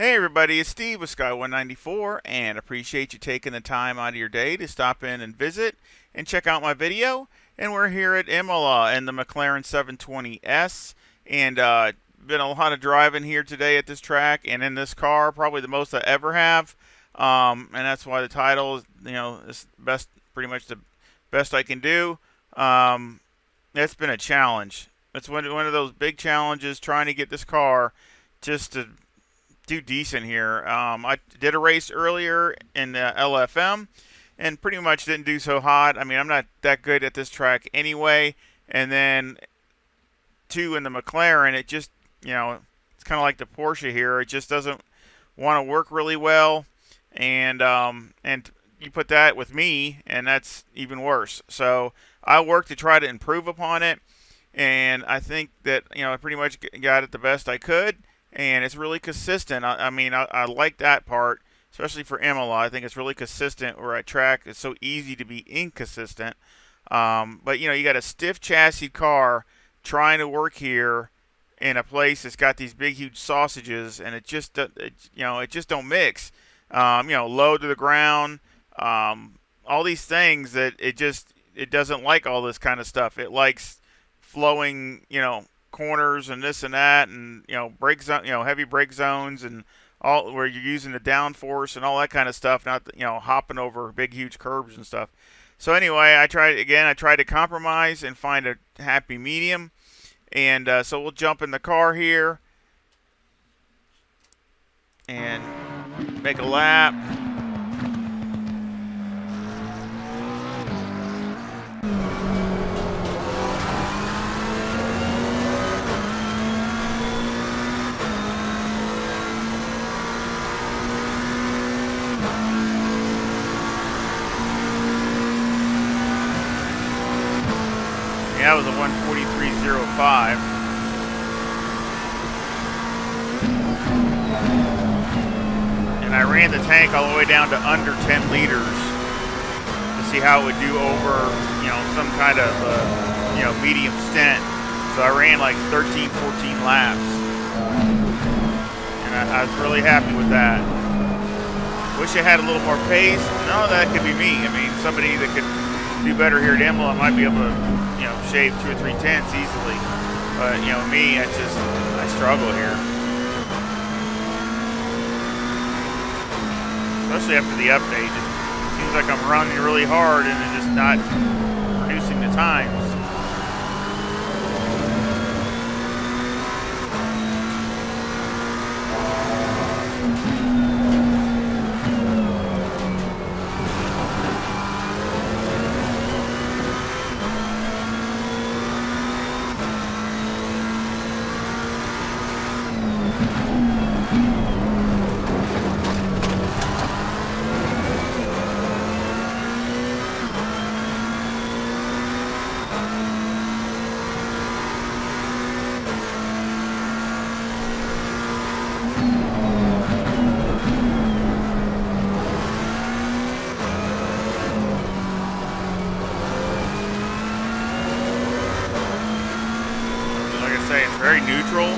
Hey everybody, it's Steve with Sky194 and appreciate you taking the time out of your day to stop in and visit and check out my video. And we're here at Imola in the McLaren 720S, and been a lot of driving here today at this track and in this car, probably the most I ever have. And that's why the title is, is best, pretty much the best I can do. It's been a challenge. It's one of those big challenges trying to get this car just to do decent here. I did a race earlier in the LFM and pretty much didn't do so hot. I mean, I'm not that good at this track anyway. And then two in the McLaren, it just, it's kind of like the Porsche here. It just doesn't want to work really well. And you put that with me, and that's even worse. So I worked to try to improve upon it. And I think that, I pretty much got it the best I could. And it's really consistent. I like that part, especially for Imola. I think it's really consistent where at track it's so easy to be inconsistent. But, you got a stiff chassis car trying to work here in a place that's got these big, huge sausages, and it just don't mix. Low to the ground, all these things that it doesn't like all this kind of stuff. It likes flowing, corners and this and that, and brake zone, heavy brake zones, and all where you're using the downforce and all that kind of stuff, not hopping over big huge curbs and stuff. So anyway, I tried to compromise and find a happy medium, and so we'll jump in the car here and make a lap. That was a 143.05. And I ran the tank all the way down to under 10 liters to see how it would do over, some kind of, medium stint. So I ran like 13, 14 laps. And I was really happy with that. Wish I had a little more pace. No, that could be me. I mean, somebody that could do better here at Imola might be able to, shave 2 or 3 tenths easily. But, me, I struggle here. Especially after the update. It seems like I'm running really hard and it's just not producing the times. It's very neutral.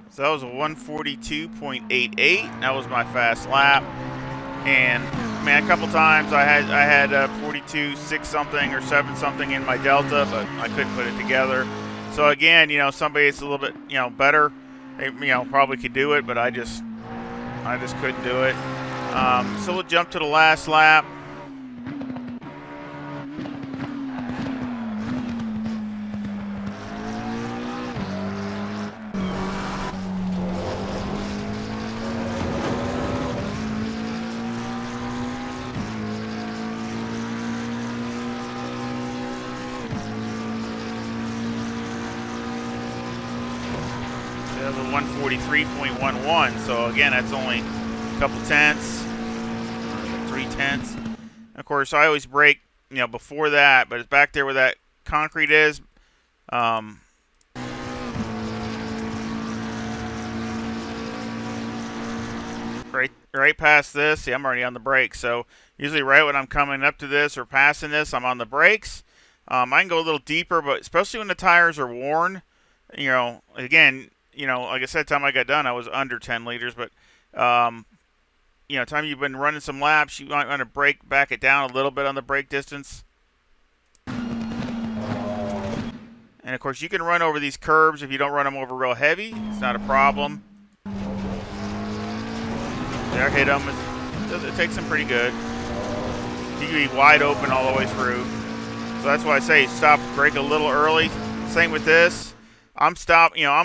So that was a 142.88. That was my fast lap. And man, a couple times I had 42.6 something or 7 something in my delta, but I couldn't put it together. So again, somebody that's a little bit, better, they, probably could do it, but I just couldn't do it. So we'll jump to the last lap. That was a 143.11. So again, that's only a couple tenths, 3 tenths. And of course, I always brake, before that, but it's back there where that concrete is. right past this. See, I'm already on the brakes. So usually right when I'm coming up to this or passing this, I'm on the brakes. I can go a little deeper, but especially when the tires are worn, again, like I said, time I got done, I was under 10 liters, but, time you've been running some laps, you might want to back it down a little bit on the brake distance. And, of course, you can run over these curbs if you don't run them over real heavy. It's not a problem. There, hit them. It takes them pretty good. You can be wide open all the way through. So that's why I say stop, brake a little early. Same with this. I'm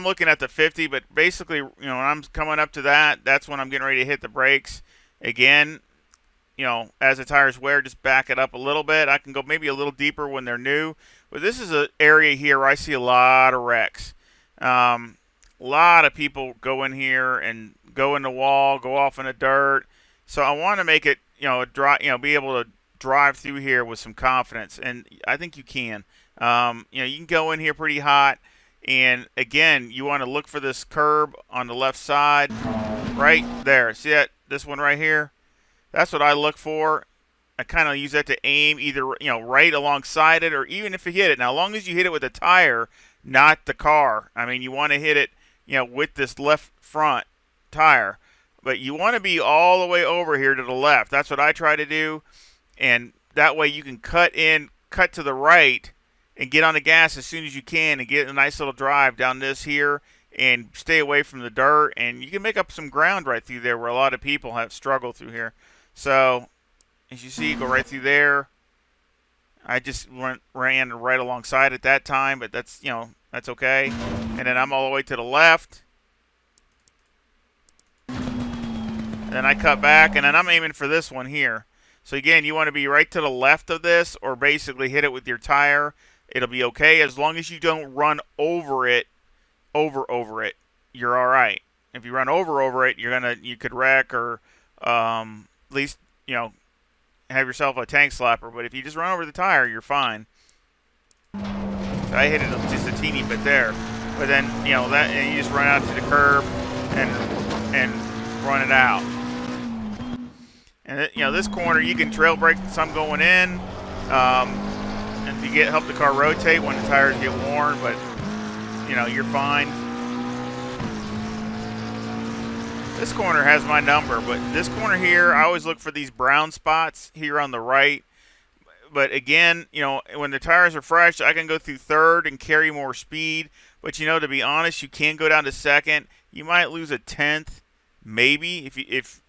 looking at the 50, but basically, when I'm coming up to that, that's when I'm getting ready to hit the brakes. Again, as the tires wear, just back it up a little bit. I can go maybe a little deeper when they're new. But this is an area here where I see a lot of wrecks. A lot of people go in here and go in the wall, go off in the dirt. So I want to make it, be able to drive through here with some confidence, and I think you can. You can go in here pretty hot, and again, you want to look for this curb on the left side, right there. See that? This one right here? That's what I look for. I kind of use that to aim either, right alongside it, or even if you hit it. Now, as long as you hit it with a tire, not the car. I mean, you want to hit it, with this left front tire. But you want to be all the way over here to the left. That's what I try to do. And that way you can cut to the right, and get on the gas as soon as you can and get a nice little drive down this here and stay away from the dirt. And you can make up some ground right through there where a lot of people have struggled through here. So, as you see, go right through there. I just ran right alongside at that time, but that's okay. And then I'm all the way to the left. And then I cut back, and then I'm aiming for this one here. So again, you want to be right to the left of this, or basically hit it with your tire. It'll be okay as long as you don't run over it, over it. You're all right. If you run over it, you could wreck, or at least have yourself a tank slapper. But if you just run over the tire, you're fine. So I hit it just a teeny bit there, but then and you just run out to the curb and run it out. And this corner you can trail brake some going in, and you help the car rotate when the tires get worn. But you're fine. This corner has my number, but this corner here, I always look for these brown spots here on the right. But again, when the tires are fresh, I can go through third and carry more speed. But to be honest, you can go down to second. You might lose a tenth, maybe if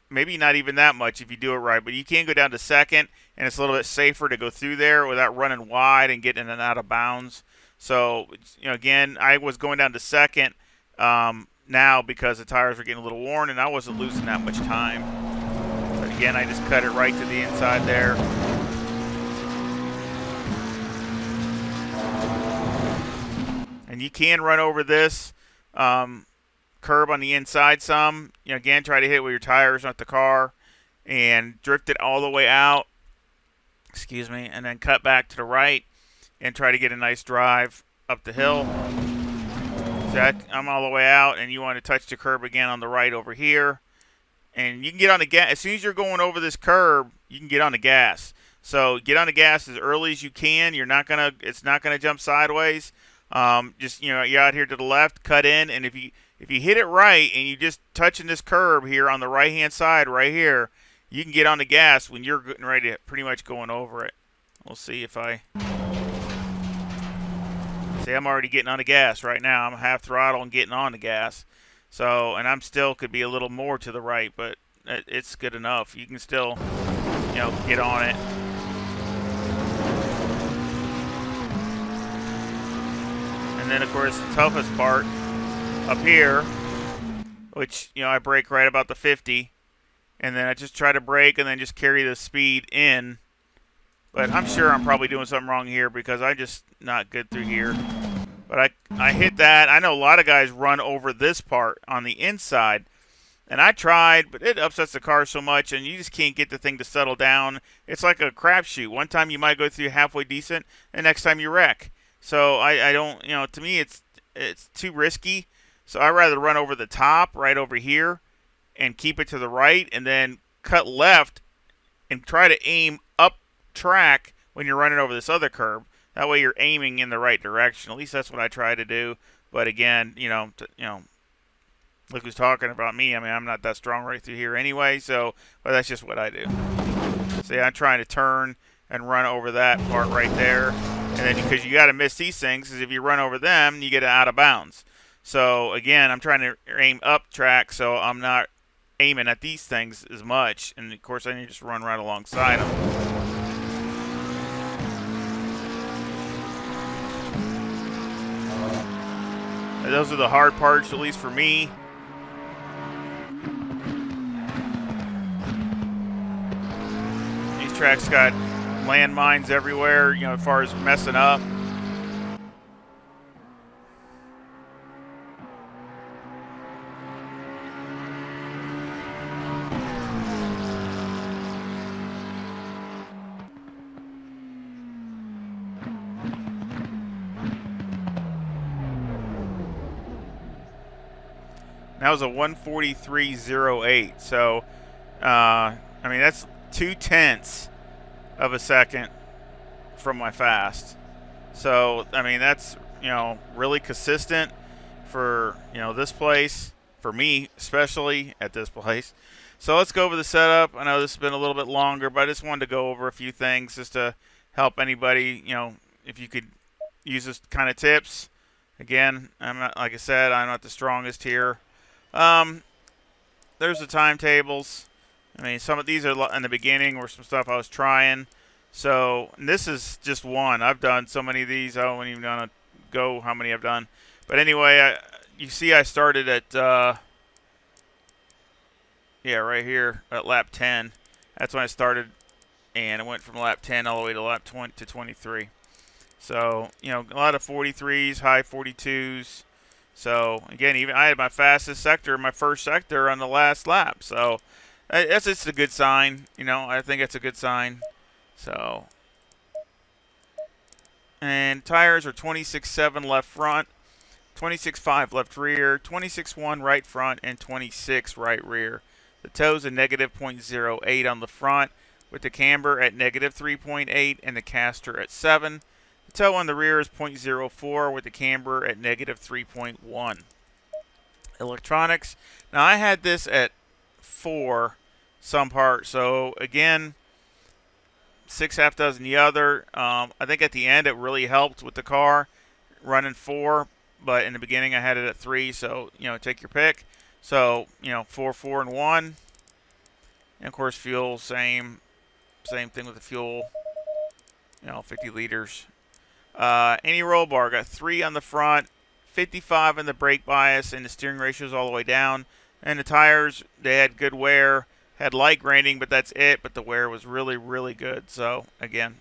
maybe not even that much if you do it right. But you can go down to second, and it's a little bit safer to go through there without running wide and getting in and out of bounds. So again, I was going down to second. Now because the tires were getting a little worn and I wasn't losing that much time. But again, I just cut it right to the inside there. And you can run over this curb on the inside some. Again, try to hit it with your tires, not the car, and drift it all the way out. Excuse me. And then cut back to the right and try to get a nice drive up the hill. I'm all the way out, and you want to touch the curb again on the right over here. And you can get on the gas. As soon as you're going over this curb, you can get on the gas. So get on the gas as early as you can. It's not gonna jump sideways. Just you're out here to the left, cut in, and if you hit it right and you just touching this curb here on the right hand side right here, you can get on the gas when you're getting ready to pretty much going over it. We'll see if I. See, I'm already getting on the gas right now. I'm half throttle and getting on the gas. So, and I'm still could be a little more to the right, but it's good enough. You can still, get on it. And then, of course, the toughest part up here, which, I brake right about the 50. And then I just try to brake and then just carry the speed in. But I'm sure I'm probably doing something wrong here because I'm just not good through here. But I hit that. I know a lot of guys run over this part on the inside. And I tried, but it upsets the car so much, and you just can't get the thing to settle down. It's like a crapshoot. One time you might go through halfway decent, and next time you wreck. So I don't, to me it's too risky. So I'd rather run over the top right over here and keep it to the right, and then cut left and try to aim up track when you're running over this other curb. That way you're aiming in the right direction. At least that's what I try to do. But again, look who's talking about me. I mean, I'm not that strong right through here anyway, but that's just what I do. See, I'm trying to turn and run over that part right there. And then because you got to miss these things, because if you run over them, you get out of bounds. So again, I'm trying to aim up track, so I'm not aiming at these things as much. And of course, I need to just run right alongside them. And those are the hard parts, at least for me. These tracks got landmines everywhere, as far as messing up. That was a 1:43.08. So, I mean, that's 0.2 of a second from my fast. So, I mean, that's, really consistent for, this place, for me, especially at this place. So let's go over the setup. I know this has been a little bit longer, but I just wanted to go over a few things just to help anybody, if you could use this kind of tips. Again, I'm not, like I said, I'm not the strongest here. There's the timetables. I mean, some of these are in the beginning or some stuff I was trying. So this is just one. I've done so many of these. I don't even want to go how many I've done. But anyway, you see I started at, right here at lap 10. That's when I started, and I went from lap 10 all the way to lap 20 to 23. So, a lot of 43s, high 42s. So, again, even I had my fastest sector, my first sector on the last lap. So, that's just a good sign. I think it's a good sign. So, and tires are 26.7 left front, 26.5 left rear, 26.1 right front, and 26 right rear. The toes are negative 0.08 on the front, with the camber at negative 3.8 and the caster at 7. The toe on the rear is 0.04 with the camber at negative 3.1. Electronics. Now I had this at 4 some part. So again, 6 half-dozen the other. I think at the end it really helped with the car running 4. But in the beginning I had it at 3. So, take your pick. So, 4, 4, and 1. And of course fuel, same thing with the fuel. 50 liters. Any roll bar, got 3 on the front, 55 in the brake bias, and the steering ratio's all the way down. And the tires, they had good wear, had light graining, but that's it. But the wear was really, really good. So again,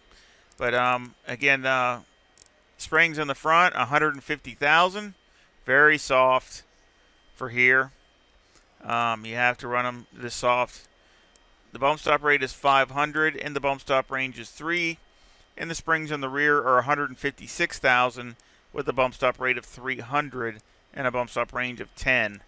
springs in the front, 150,000, very soft for here. You have to run them this soft. The bump stop rate is 500, and the bump stop range is 3. And the springs on the rear are 156,000 with a bump stop rate of 300 and a bump stop range of 10.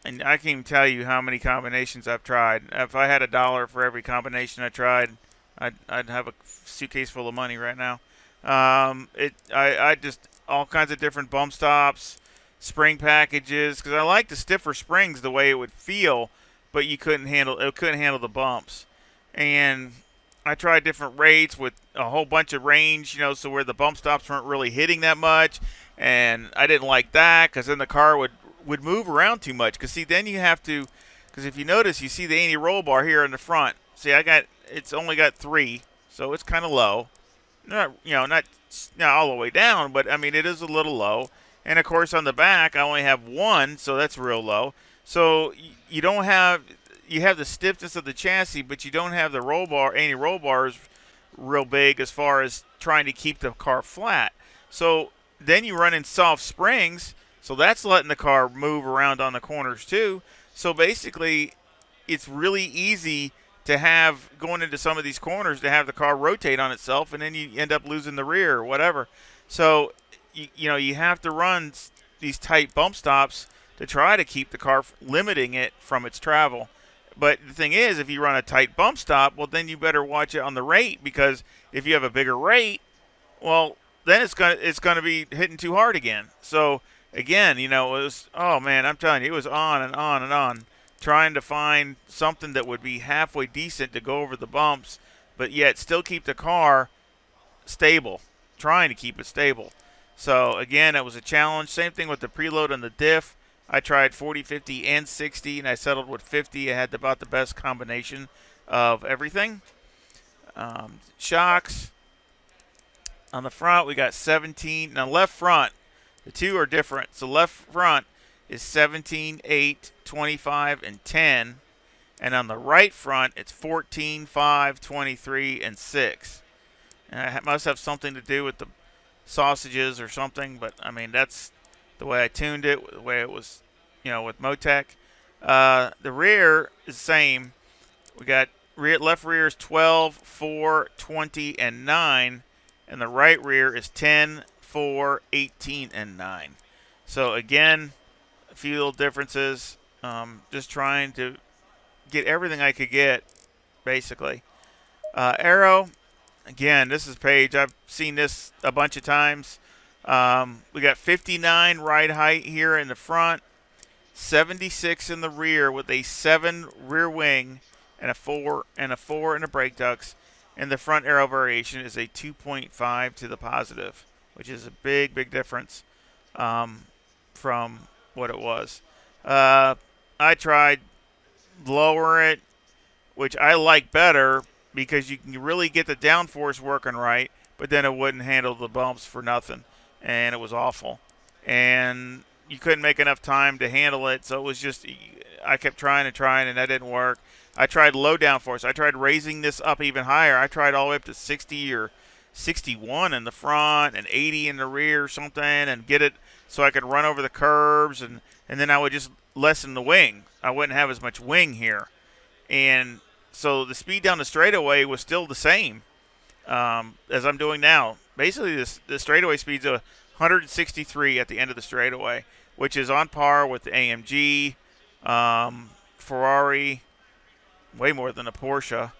And I can't even tell you how many combinations I've tried. If I had $1 for every combination I tried, I'd have a suitcase full of money right now. I just all kinds of different bump stops, spring packages, because I like the stiffer springs the way it would feel, but it couldn't handle the bumps. And I tried different rates with a whole bunch of range, so where the bump stops weren't really hitting that much. And I didn't like that because then the car would move around too much. Because, see, then you have to – because if you notice, you see the anti-roll bar here in the front. See, it's only got 3, so it's kind of low. Not all the way down, but, I mean, it is a little low. And, of course, on the back, I only have 1, so that's real low. So you don't have – you have the stiffness of the chassis, but you don't have the roll bar. Anti-roll bars real big as far as trying to keep the car flat. So then you run in soft springs, so that's letting the car move around on the corners too. So basically, it's really easy to have, going into some of these corners, to have the car rotate on itself, and then you end up losing the rear or whatever. So, you have to run these tight bump stops to try to keep the car limiting it from its travel. But the thing is, if you run a tight bump stop, well, then you better watch it on the rate, because if you have a bigger rate, well, then it's gonna be hitting too hard again. So again, it was, oh man, I'm telling you, it was on and on and on, trying to find something that would be halfway decent to go over the bumps, but yet still keep the car stable, trying to keep it stable. So again, it was a challenge. Same thing with the preload and the diff. I tried 40, 50, and 60, and I settled with 50. I had about the best combination of everything. Shocks. On the front, we got 17. Now, left front, the two are different. So left front is 17, 8, 25, and 10. And on the right front, it's 14, 5, 23, and 6. And it must have something to do with the sausages or something, but, I mean, that's the way I tuned it, the way it was, with Motec. The rear is the same. We got left rear is 12, 4, 20, and 9. And the right rear is 10, 4, 18, and 9. So, again, a few little differences. Just trying to get everything I could get, basically. Aero, again, this is Paige. I've seen this a bunch of times. We got 59 ride height here in the front, 76 in the rear with a 7 rear wing and a 4 in the brake ducts. And the front aero variation is a 2.5 to the positive, which is a big, big difference from what it was. I tried lower it, which I like better because you can really get the downforce working right, but then it wouldn't handle the bumps for nothing, and it was awful. And you couldn't make enough time to handle it, so it was just, I kept trying and that didn't work. I tried low downforce. I tried raising this up even higher. I tried all the way up to 60 or 61 in the front and 80 in the rear or something, and get it so I could run over the curbs, and then I would just lessen the wing. I wouldn't have as much wing here. And so the speed down the straightaway was still the same as I'm doing now. Basically, the straightaway speed's 163 at the end of the straightaway, which is on par with the AMG, Ferrari, way more than a Porsche,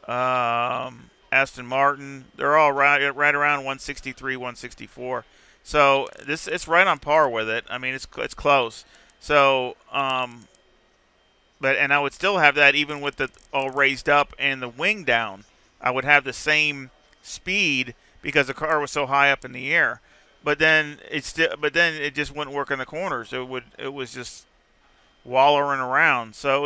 Aston Martin. They're all right around 163, 164. So it's right on par with it. I mean, it's close. So, and I would still have that even with the all raised up and the wing down. I would have the same speed because the car was so high up in the air. But then it just wouldn't work in the corners. It was just wallowing around. So it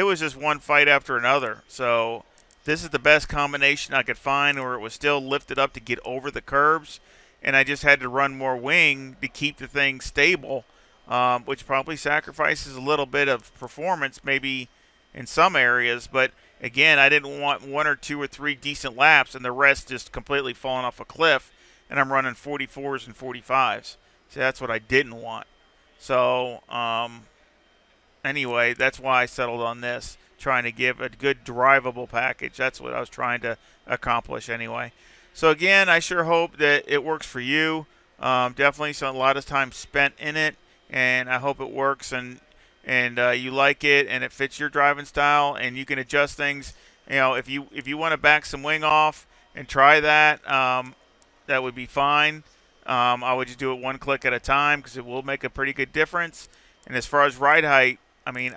was just one fight after another. So this is the best combination I could find where it was still lifted up to get over the curbs, and I just had to run more wing to keep the thing stable, which probably sacrifices a little bit of performance maybe in some areas. But again, I didn't want 1 or 2 or 3 decent laps and the rest just completely falling off a cliff, and I'm running 44s and 45s. So that's what I didn't want. So anyway, that's why I settled on this, trying to give a good drivable package. That's what I was trying to accomplish anyway. So again, I sure hope that it works for you. Definitely a lot of time spent in it, and I hope it works and you like it and it fits your driving style, and you can adjust things. If you want to back some wing off and try that, that would be fine. I would just do it one click at a time because it will make a pretty good difference. And as far as ride height, I mean,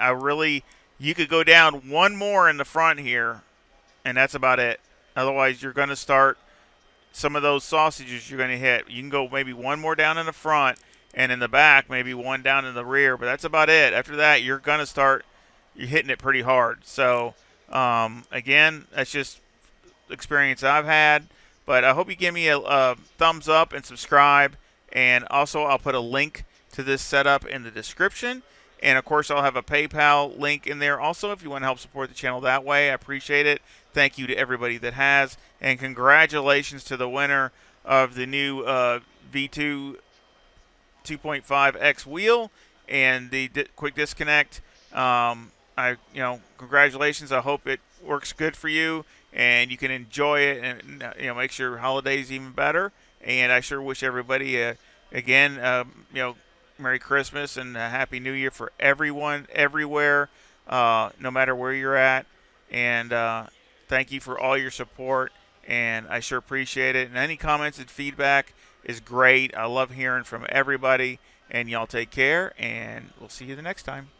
you could go down one more in the front here, and that's about it. Otherwise, you're going to start some of those sausages you're going to hit. You can go maybe one more down in the front, and in the back, maybe one down in the rear, but that's about it. After that, you're hitting it pretty hard. So, again, that's just experience I've had. But I hope you give me a thumbs up and subscribe. And also, I'll put a link to this setup in the description. And, of course, I'll have a PayPal link in there also if you want to help support the channel that way. I appreciate it. Thank you to everybody that has. And congratulations to the winner of the new V2 2.5X wheel and the quick disconnect. Congratulations. I hope it works good for you and you can enjoy it and makes your holidays even better. And I sure wish everybody again Merry Christmas and a Happy New Year for everyone, everywhere, no matter where you're at. And thank you for all your support, and I sure appreciate it. And any comments and feedback is great. I love hearing from everybody, and y'all take care, and we'll see you the next time.